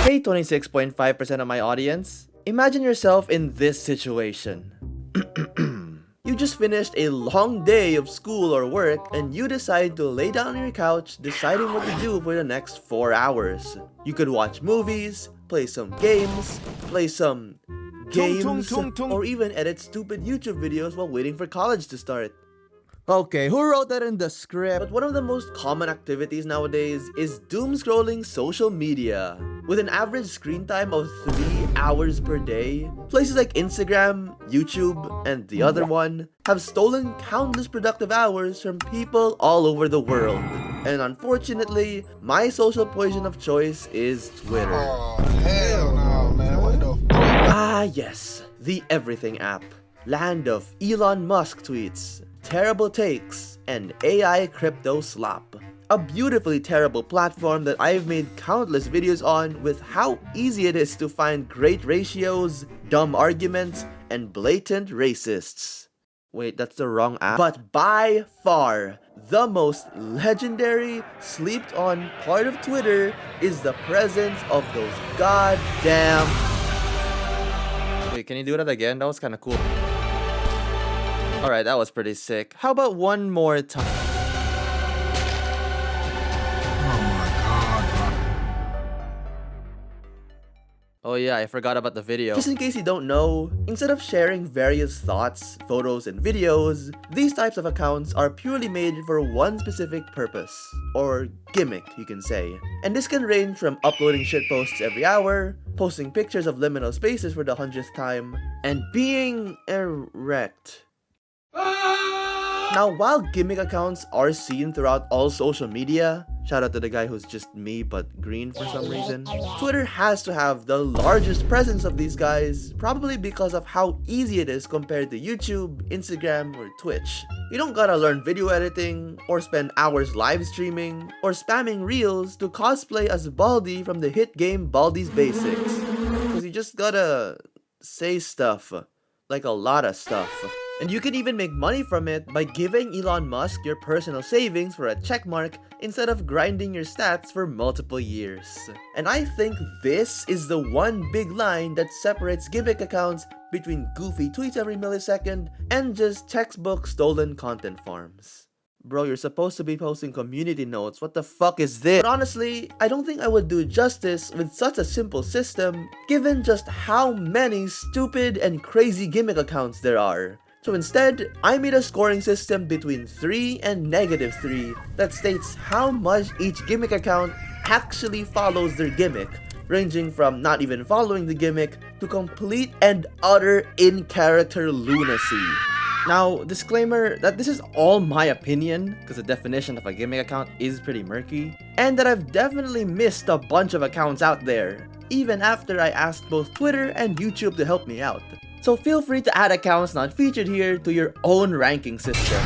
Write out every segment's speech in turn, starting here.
Hey 26.5% of my audience, imagine yourself in this situation. You just finished a long day of school or work and you decide to lay down on your couch deciding what to do for the next 4 hours. You could watch movies, play some games, or even edit stupid YouTube videos while waiting for college to start. Okay, who wrote that in the script? But one of the most common activities nowadays is doom scrolling social media. With an average screen time of 3 hours per day, places like Instagram, YouTube, and the other one have stolen countless productive hours from people all over the world. And unfortunately, my social poison of choice is Twitter. Oh, hell no, man. What the fuck? Ah yes, the everything app. Land of Elon Musk tweets, terrible takes, and AI crypto slop. A beautifully terrible platform that I've made countless videos on with how easy it is to find great ratios, dumb arguments, and blatant racists. Wait, that's the wrong app. But by far, the most legendary, slept on part of Twitter is the presence of those goddamn... Wait, can you do that again? That was kinda cool. Alright, that was pretty sick. How about one more time? Oh my god, bro. Oh yeah, I forgot about the video. Just in case you don't know, instead of sharing various thoughts, photos, and videos, these types of accounts are purely made for one specific purpose. Or gimmick, you can say. And this can range from uploading shitposts every hour, posting pictures of liminal spaces for the 100th time, and being erect. Now, while gimmick accounts are seen throughout all social media, shout out to the guy who's just me but green for some reason, Twitter has to have the largest presence of these guys, probably because of how easy it is compared to YouTube, Instagram, or Twitch. You don't gotta learn video editing, or spend hours live streaming, or spamming reels to cosplay as Baldi from the hit game Baldi's Basics. Cause you just gotta say stuff, like a lot of stuff. And you can even make money from it by giving Elon Musk your personal savings for a checkmark instead of grinding your stats for multiple years. And I think this is the one big line that separates gimmick accounts between goofy tweets every millisecond and just textbook stolen content farms. Bro, you're supposed to be posting community notes. What the fuck is this? But honestly, I don't think I would do justice with such a simple system given just how many stupid and crazy gimmick accounts there are. So instead, I made a scoring system between 3 and -3 that states how much each gimmick account actually follows their gimmick, ranging from not even following the gimmick to complete and utter in-character lunacy. Now, disclaimer that this is all my opinion, because the definition of a gimmick account is pretty murky, and that I've definitely missed a bunch of accounts out there, even after I asked both Twitter and YouTube to help me out. So feel free to add accounts not featured here to your own ranking system.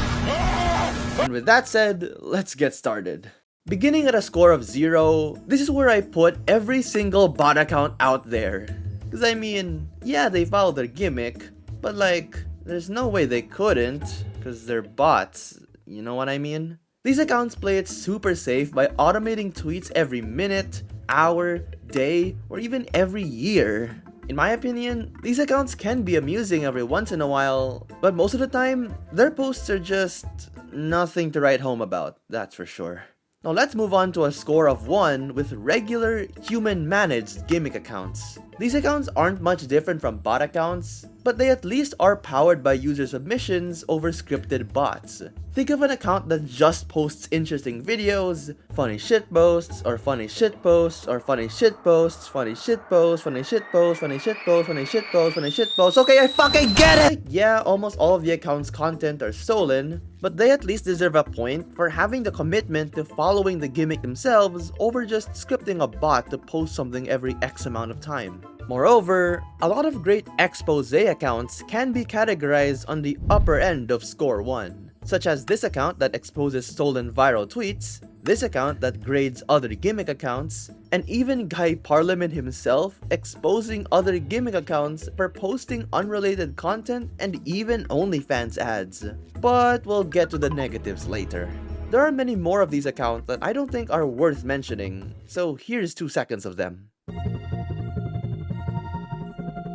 And with that said, let's get started. Beginning at a score of 0, this is where I put every single bot account out there. Cause I mean, yeah, they follow their gimmick, but like, there's no way they couldn't, cause they're bots, you know what I mean? These accounts play it super safe by automating tweets every minute, hour, day, or even every year. In my opinion, these accounts can be amusing every once in a while, but most of the time, their posts are just nothing to write home about, that's for sure. Now let's move on to a score of 1 with regular, human-managed gimmick accounts. These accounts aren't much different from bot accounts, but they at least are powered by user submissions over scripted bots. Think of an account that just posts interesting videos, funny shit posts, or funny shit posts, or funny shit posts, funny shit posts, funny shit posts, funny shit posts, funny shit posts, funny shit posts. Okay, I fucking get it! Yeah, almost all of the account's content are stolen, but they at least deserve a point for having the commitment to following the gimmick themselves over just scripting a bot to post something every X amount of time. Moreover, a lot of great expose accounts can be categorized on the upper end of score 1, such as this account that exposes stolen viral tweets, this account that grades other gimmick accounts, and even Guy Parliament himself exposing other gimmick accounts for posting unrelated content and even OnlyFans ads. But we'll get to the negatives later. There are many more of these accounts that I don't think are worth mentioning, so here's 2 seconds of them.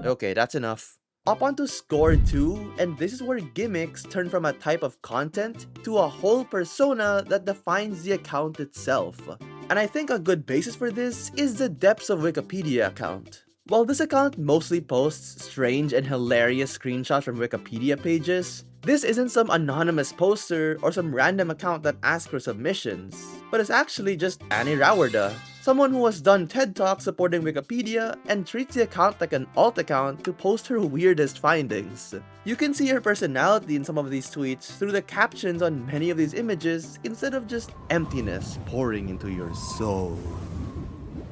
Okay, that's enough. Up onto score 2, and this is where gimmicks turn from a type of content to a whole persona that defines the account itself. And I think a good basis for this is the Depths of Wikipedia account. While this account mostly posts strange and hilarious screenshots from Wikipedia pages, this isn't some anonymous poster or some random account that asks for submissions, but it's actually just Annie Rawarda, someone who has done TED Talks supporting Wikipedia and treats the account like an alt account to post her weirdest findings. You can see her personality in some of these tweets through the captions on many of these images instead of just emptiness pouring into your soul.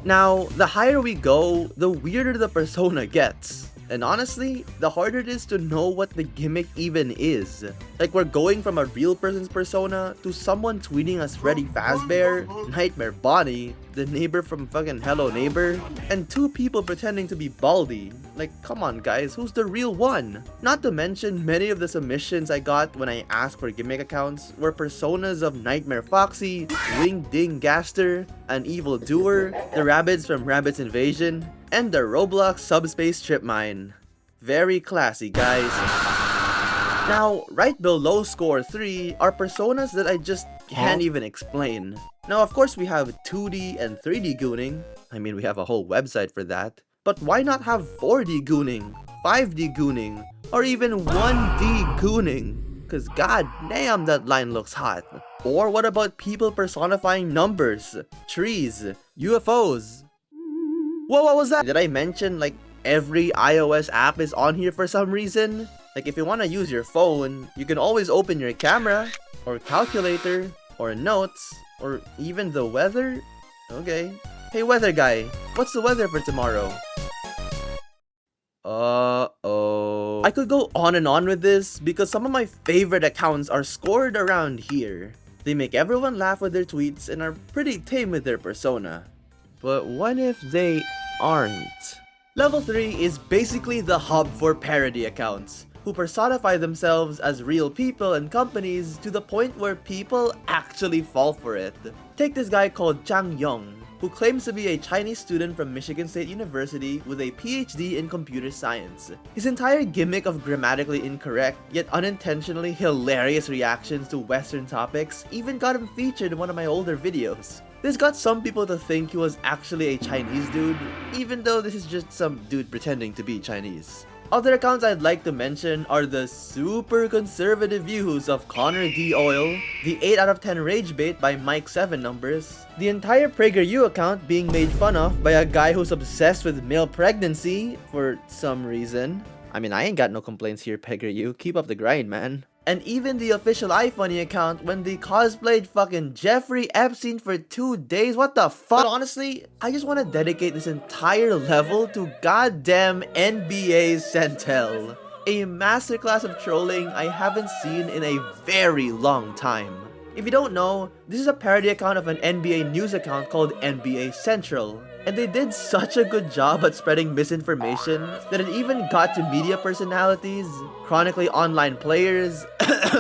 Now, the higher we go, the weirder the persona gets. And honestly, the harder it is to know what the gimmick even is. Like, we're going from a real person's persona to someone tweeting as Freddy Fazbear, Nightmare Bonnie, the neighbor from fucking Hello Neighbor, and 2 people pretending to be Baldi. Like, come on guys, who's the real one? Not to mention, many of the submissions I got when I asked for gimmick accounts were personas of Nightmare Foxy, Wing Ding Gaster, an Evil Doer, the rabbits from Rabbids Invasion, and the Roblox Subspace Trip Mine. Very classy, guys. Now, right below score 3 are personas that I just can't even explain. Now, of course, we have 2D and 3D gooning. I mean, we have a whole website for that. But why not have 4D gooning, 5D gooning, or even 1D gooning? Cause god damn, that line looks hot. Or what about people personifying numbers, trees, UFOs? Whoa, what was that? Did I mention like every iOS app is on here for some reason? Like, if you want to use your phone, you can always open your camera, or calculator, or notes, or even the weather? Okay. Hey weather guy, what's the weather for tomorrow? Uh-oh. I could go on and on with this because some of my favorite accounts are scored around here. They make everyone laugh with their tweets and are pretty tame with their persona. But what if they aren't? Level 3 is basically the hub for parody accounts, who personify themselves as real people and companies to the point where people actually fall for it. Take this guy called Chang Yong, who claims to be a Chinese student from Michigan State University with a PhD in computer science. His entire gimmick of grammatically incorrect yet unintentionally hilarious reactions to Western topics even got him featured in one of my older videos. This got some people to think he was actually a Chinese dude, even though this is just some dude pretending to be Chinese. Other accounts I'd like to mention are the super conservative views of Connor D. Oil, the 8 out of 10 rage bait by Mike 7 Numbers, the entire PragerU account being made fun of by a guy who's obsessed with male pregnancy for some reason. I mean, I ain't got no complaints here, PragerU, keep up the grind, man. And even the official iFunny account when they cosplayed fucking Jeffrey Epstein for 2 days. What the fuck? But honestly, I just want to dedicate this entire level to goddamn NBA Centel. A masterclass of trolling I haven't seen in a very long time. If you don't know, this is a parody account of an NBA news account called NBA Central. And they did such a good job at spreading misinformation that it even got to media personalities, chronically online players,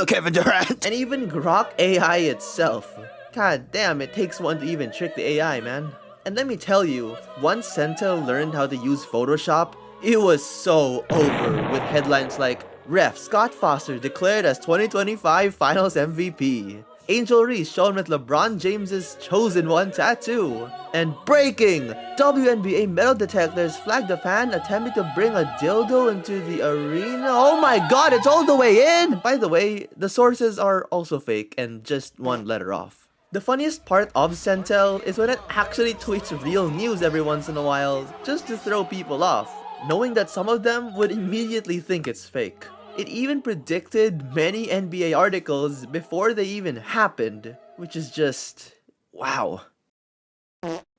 Kevin Durant, and even Grok AI itself. God damn, it takes one to even trick the AI, man. And let me tell you, once Centel learned how to use Photoshop, it was so over with headlines like, Ref Scott Foster declared as 2025 Finals MVP. Angel Reese shown with LeBron James's Chosen One tattoo. And breaking! WNBA metal detectors flagged a fan attempting to bring a dildo into the arena. Oh my god, it's all the way in! By the way, the sources are also fake and just one letter off. The funniest part of Centel is when it actually tweets real news every once in a while, just to throw people off, knowing that some of them would immediately think it's fake. It even predicted many NBA articles before they even happened, which is just wow.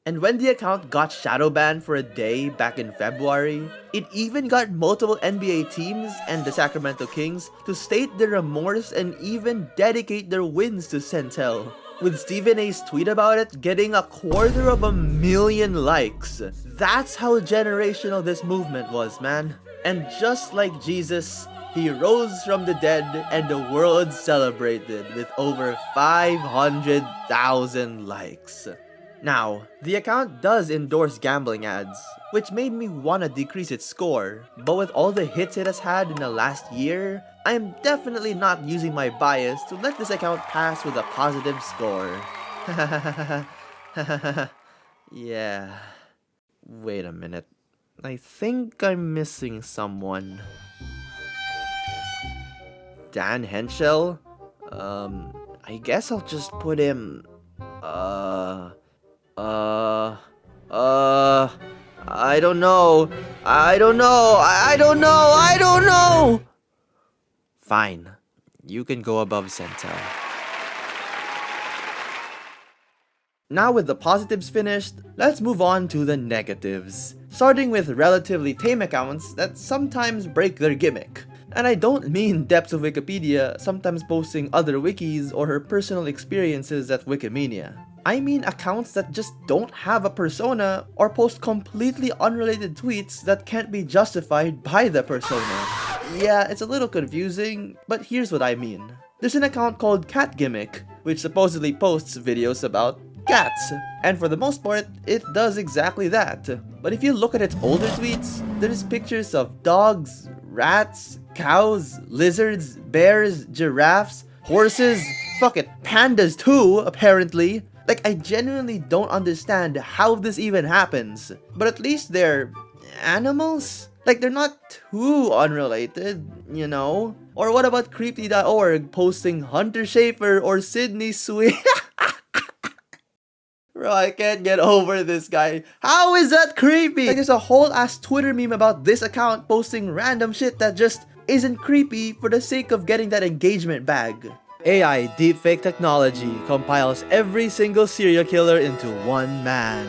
And when the account got shadow banned for a day back in February, it even got multiple NBA teams and the Sacramento Kings to state their remorse and even dedicate their wins to Centel. with Stephen A's tweet about it getting 250,000 likes. That's how generational this movement was, man. And just like Jesus, he rose from the dead and the world celebrated with over 500,000 likes. Now, the account does endorse gambling ads, which made me want to decrease its score, but with all the hits it has had in the last year, I'm definitely not using my bias to let this account pass with a positive score. Yeah. Wait a minute. I think I'm missing someone. Dan Henschel? I guess I'll just put him... I don't know. I don't know! Fine. You can go above Centel. Now with the positives finished, let's move on to the negatives. Starting with relatively tame accounts that sometimes break their gimmick. And I don't mean Depths of Wikipedia sometimes posting other wikis or her personal experiences at Wikimania. I mean accounts that just don't have a persona or post completely unrelated tweets that can't be justified by the persona. Yeah, it's a little confusing, but here's what I mean. There's an account called Cat Gimmick, which supposedly posts videos about cats, and for the most part, it does exactly that. But if you look at its older tweets, there's pictures of dogs, rats, cows, lizards, bears, giraffes, horses, fuck it, pandas too, apparently. Like, I genuinely don't understand how this even happens. But at least they're animals? Like, they're not too unrelated, you know? Or what about creepy.org posting Hunter Schafer or Sydney Sweet? Bro, I can't get over this guy. How is that creepy? Like, there's a whole ass Twitter meme about this account posting random shit that just isn't creepy for the sake of getting that engagement bag. AI deepfake technology compiles every single serial killer into one man.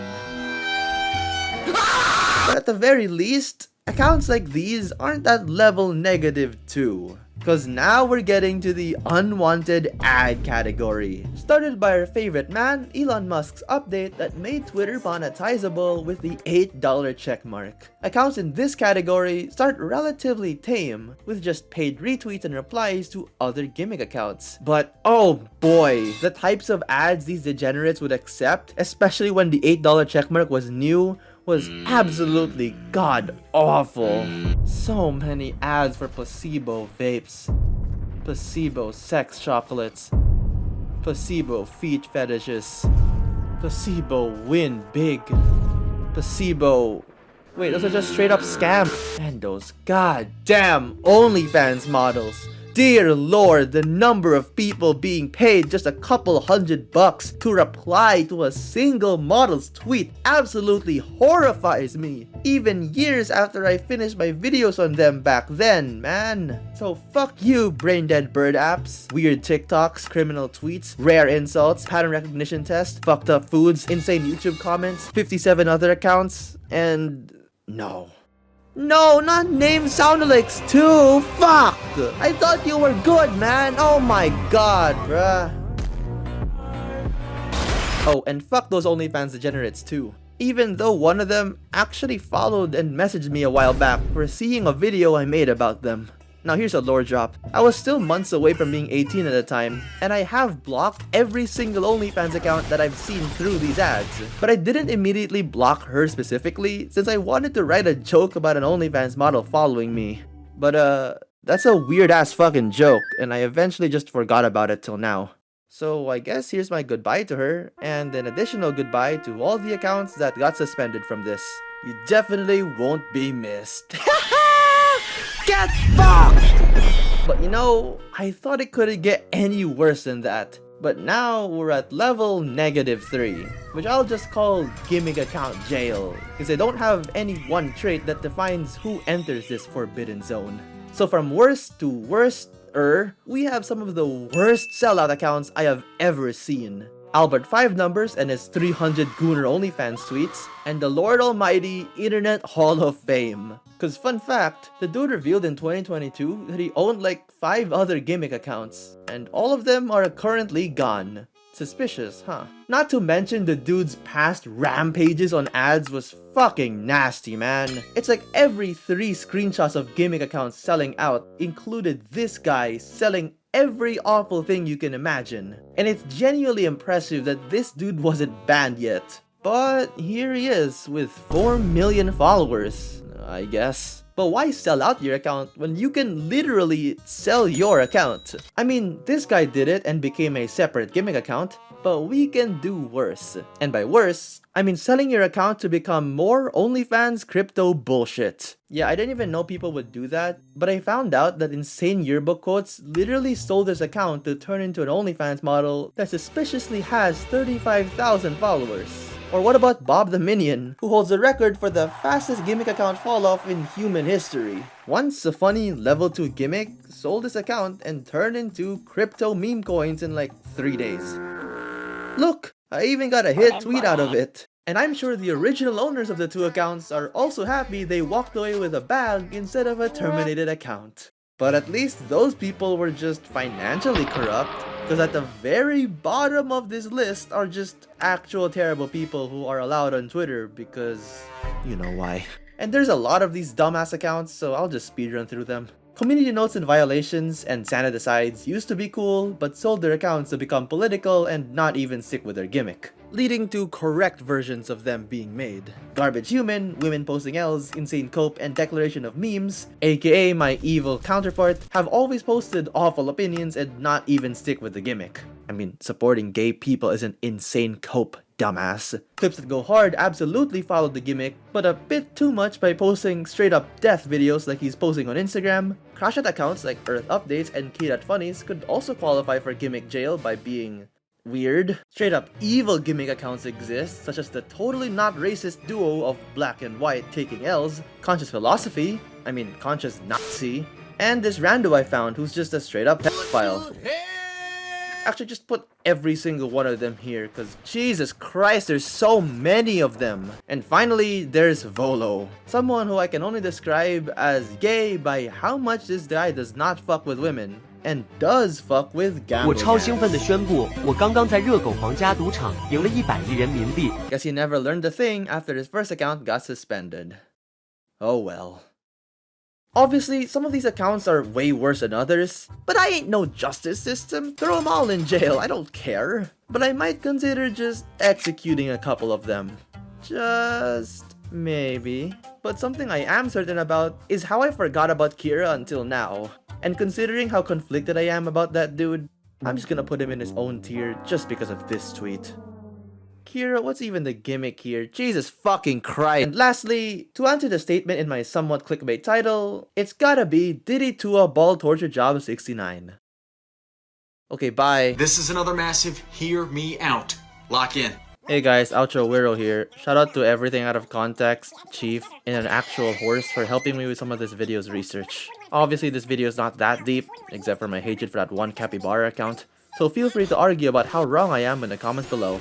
But at the very least, accounts like these aren't at level negative 2. Cause now we're getting to the unwanted ad category. Started by our favorite man, Elon Musk's update that made Twitter monetizable with the $8 checkmark. Accounts in this category start relatively tame, with just paid retweets and replies to other gimmick accounts. But oh boy, the types of ads these degenerates would accept, especially when the $8 checkmark was new, was absolutely god-awful. So many ads for placebo vapes, placebo sex chocolates, placebo feet fetishes, placebo win big, placebo... Wait, those are just straight up scams. And those goddamn OnlyFans models. Dear Lord, the number of people being paid just a couple $100 to reply to a single model's tweet absolutely horrifies me. Even years after I finished my videos on them back then, man. So fuck you, brain-dead bird apps, weird TikToks, criminal tweets, rare insults, pattern recognition tests, fucked up foods, insane YouTube comments, 57 other accounts, and no. No, not name soundalikes too! Fuck! I thought you were good, man! Oh my god, bruh. Oh, and fuck those OnlyFans degenerates too. Even though one of them actually followed and messaged me a while back for seeing a video I made about them. Now here's a lore drop. I was still months away from being 18 at the time, and I have blocked every single OnlyFans account that I've seen through these ads. But I didn't immediately block her specifically, since I wanted to write a joke about an OnlyFans model following me. But that's a weird ass fucking joke, and I eventually just forgot about it till now. So I guess here's my goodbye to her, and an additional goodbye to all the accounts that got suspended from this. You definitely won't be missed. Get fucked! But you know, I thought it couldn't get any worse than that. But now we're at level -3, which I'll just call gimmick account jail, because they don't have any one trait that defines who enters this forbidden zone. So from worst to worst-er, we have some of the worst sellout accounts I have ever seen. Albert 5 numbers and his 300 Gooner OnlyFans tweets, and the Lord Almighty Internet Hall of Fame. Cause fun fact, the dude revealed in 2022 that he owned like 5 other gimmick accounts, and all of them are currently gone. Suspicious, huh? Not to mention the dude's past rampages on ads was fucking nasty, man. It's like every 3 screenshots of gimmick accounts selling out included this guy selling every awful thing you can imagine. And it's genuinely impressive that this dude wasn't banned yet. But here he is with 4 million followers, I guess. But why sell out your account when you can literally sell your account? I mean, this guy did it and became a separate gimmick account, but we can do worse. And by worse, I mean selling your account to become more OnlyFans crypto bullshit. Yeah, I didn't even know people would do that, but I found out that Insane Yearbook Quotes literally sold his account to turn into an OnlyFans model that suspiciously has 35,000 followers. Or what about Bob the Minion, who holds the record for the fastest gimmick account falloff in human history? Once a funny level 2 gimmick sold his account and turned into crypto meme coins in like 3 days. Look, I even got a hit tweet out of it. And I'm sure the original owners of the 2 accounts are also happy they walked away with a bag instead of a terminated account. But at least those people were just financially corrupt, because at the very bottom of this list are just actual terrible people who are allowed on Twitter because you know why. And there's a lot of these dumbass accounts, so I'll just speedrun through them. Community Notes and Violations and Santa Decides used to be cool, but sold their accounts to become political and not even stick with their gimmick, leading to correct versions of them being made. Garbage Human, Women Posting L's, Insane Cope, and Declaration of Memes, aka my evil counterpart, have always posted awful opinions and not even stick with the gimmick. I mean, supporting gay people isn't Insane Cope, dumbass. Clips That Go Hard absolutely followed the gimmick, but a bit too much by posting straight up death videos like he's posting on Instagram. Crash Out accounts like Earth Updates and Key.Funnies could also qualify for gimmick jail by being weird. Straight up evil gimmick accounts exist, such as the totally not racist duo of Black and White taking L's, Conscious Philosophy, Conscious Nazi, and this rando I found who's just a straight up pedophile. Actually, just put every single one of them here, because Jesus Christ, there's so many of them. And finally, there's Volo, someone who I can only describe as gay by how much this guy does not fuck with women, and does fuck with gambling. 我超兴奋地宣布，我刚刚在热狗皇家赌场赢了100亿人民币。 Guess he never learned a thing after his first account got suspended. Oh well. Obviously, some of these accounts are way worse than others, but I ain't no justice system. Throw them all in jail, I don't care. But I might consider just executing a couple of them. Just maybe. But something I am certain about is how I forgot about Kira until now. And considering how conflicted I am about that dude, I'm just gonna put him in his own tier just because of this tweet. Kira, what's even the gimmick here? Jesus fucking Christ. And lastly, to answer the statement in my somewhat clickbait title, it's gotta be Diddy Tua Ball Torture Job 69. Okay, bye. This is another massive hear me out. Lock in. Hey guys, Outro Whirow here. Shout out to Everything Out of Context, Chief, and an actual horse for helping me with some of this video's research. Obviously, this video is not that deep, except for my hatred for that one capybara account, so feel free to argue about how wrong I am in the comments below.